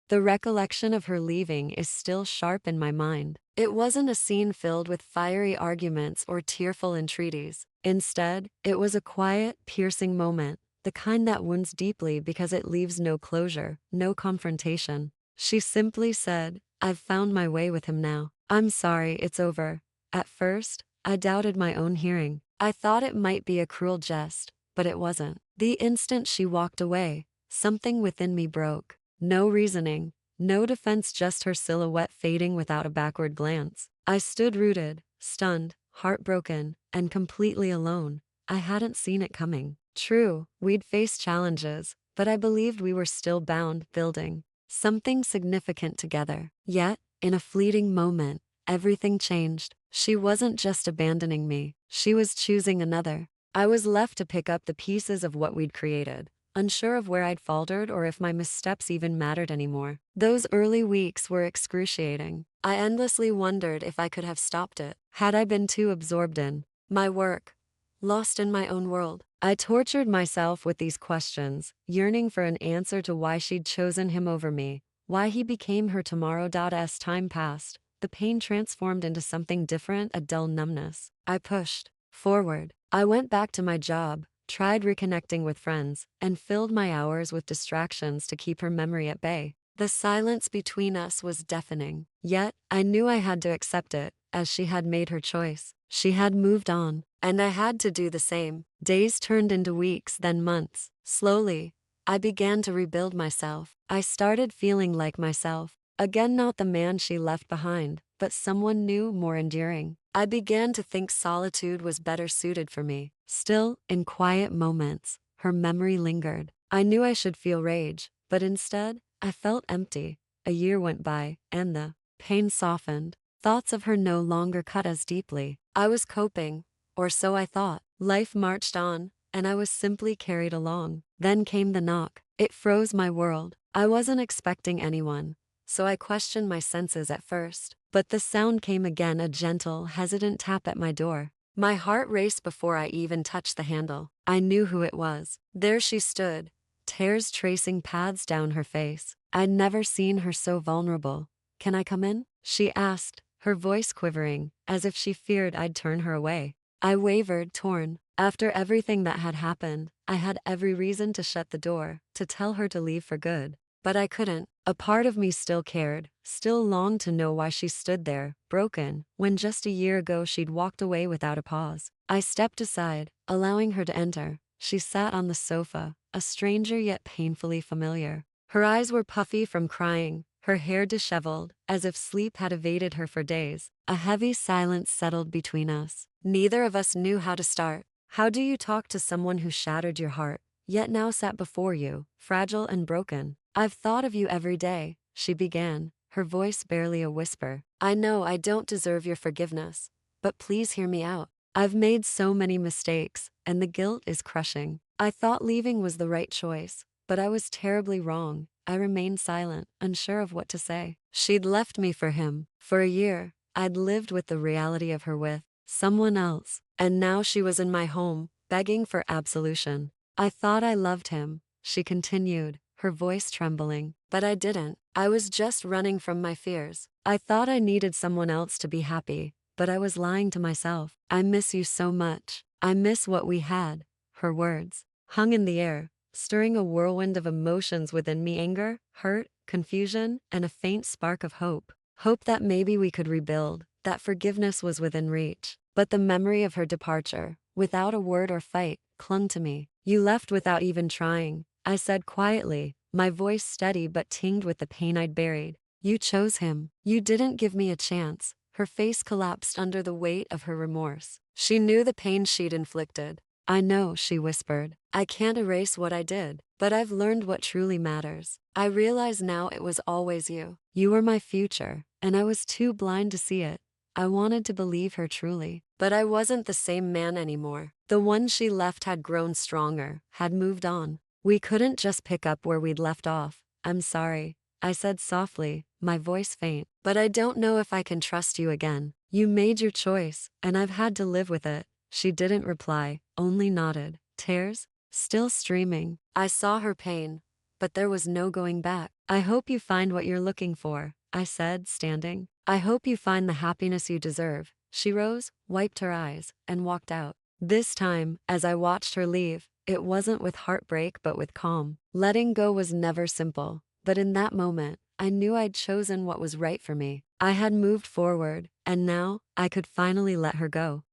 The recollection of her leaving is still sharp in my mind. It wasn't a scene filled with fiery arguments or tearful entreaties. Instead, it was a quiet, piercing moment, the kind that wounds deeply because it leaves no closure, no confrontation. She simply said, "I've found my way with him now. I'm sorry, it's over." At first, I doubted my own hearing. I thought it might be a cruel jest, but it wasn't. The instant she walked away, something within me broke. No reasoning, no defense, just her silhouette fading without a backward glance. I stood rooted, stunned, heartbroken, and completely alone. I hadn't seen it coming. True, we'd faced challenges, but I believed we were still bound, building something significant together. Yet, in a fleeting moment, everything changed. She wasn't just abandoning me, she was choosing another. I was left to pick up the pieces of what we'd created, unsure of where I'd faltered or if my missteps even mattered anymore. Those early weeks were excruciating. I endlessly wondered if I could have stopped it. Had I been too absorbed in my work, lost in my own world? I tortured myself with these questions, yearning for an answer to why she'd chosen him over me, why he became her tomorrow. As time passed, the pain transformed into something different, a dull numbness. I pushed forward. I went back to my job, tried reconnecting with friends, and filled my hours with distractions to keep her memory at bay. The silence between us was deafening, yet I knew I had to accept it, as she had made her choice. She had moved on, and I had to do the same. Days turned into weeks, then months. Slowly, I began to rebuild myself. I started feeling like myself. Again, not the man she left behind, but someone new, more enduring. I began to think solitude was better suited for me. Still, in quiet moments, her memory lingered. I knew I should feel rage, but instead, I felt empty. A year went by, and the pain softened. Thoughts of her no longer cut as deeply. I was coping, or so I thought. Life marched on, and I was simply carried along. Then came the knock. It froze my world. I wasn't expecting anyone, so I questioned my senses at first. But the sound came again, a gentle, hesitant tap at my door. My heart raced before I even touched the handle. I knew who it was. There she stood, tears tracing paths down her face. I'd never seen her so vulnerable. "Can I come in?" she asked, her voice quivering, as if she feared I'd turn her away. I wavered, torn. After everything that had happened, I had every reason to shut the door, to tell her to leave for good. But I couldn't. A part of me still cared, still longed to know why she stood there, broken, when just a year ago she'd walked away without a pause. I stepped aside, allowing her to enter. She sat on the sofa, a stranger yet painfully familiar. Her eyes were puffy from crying, her hair disheveled, as if sleep had evaded her for days. A heavy silence settled between us. Neither of us knew how to start. How do you talk to someone who shattered your heart, yet now sat before you, fragile and broken? "I've thought of you every day," she began, her voice barely a whisper. "I know I don't deserve your forgiveness, but please hear me out. I've made so many mistakes, and the guilt is crushing. I thought leaving was the right choice, but I was terribly wrong." I remained silent, unsure of what to say. She'd left me for him. For a year, I'd lived with the reality of her with someone else, and now she was in my home, begging for absolution. "I thought I loved him," she continued, her voice trembling. "But I didn't. I was just running from my fears. I thought I needed someone else to be happy, but I was lying to myself. I miss you so much. I miss what we had." Her words hung in the air, stirring a whirlwind of emotions within me: anger, hurt, confusion, and a faint spark of hope. Hope that maybe we could rebuild, that forgiveness was within reach. But the memory of her departure, without a word or fight, clung to me. "You left without even trying," I said quietly, my voice steady but tinged with the pain I'd buried. "You chose him. You didn't give me a chance." Her face collapsed under the weight of her remorse. She knew the pain she'd inflicted. "I know," she whispered. "I can't erase what I did, but I've learned what truly matters. I realize now it was always you. You were my future, and I was too blind to see it." I wanted to believe her truly, but I wasn't the same man anymore. The one she left had grown stronger, had moved on. We couldn't just pick up where we'd left off. "I'm sorry," I said softly, my voice faint, "but I don't know if I can trust you again. You made your choice, and I've had to live with it." She didn't reply, only nodded, tears still streaming. I saw her pain, but there was no going back. I hope you find what you're looking for, I said, standing. I hope you find the happiness you deserve. She rose, wiped her eyes, and walked out. This time, as I watched her leave, it wasn't with heartbreak but with calm. Letting go was never simple, but in that moment, I knew I'd chosen what was right for me. I had moved forward, and now I could finally let her go.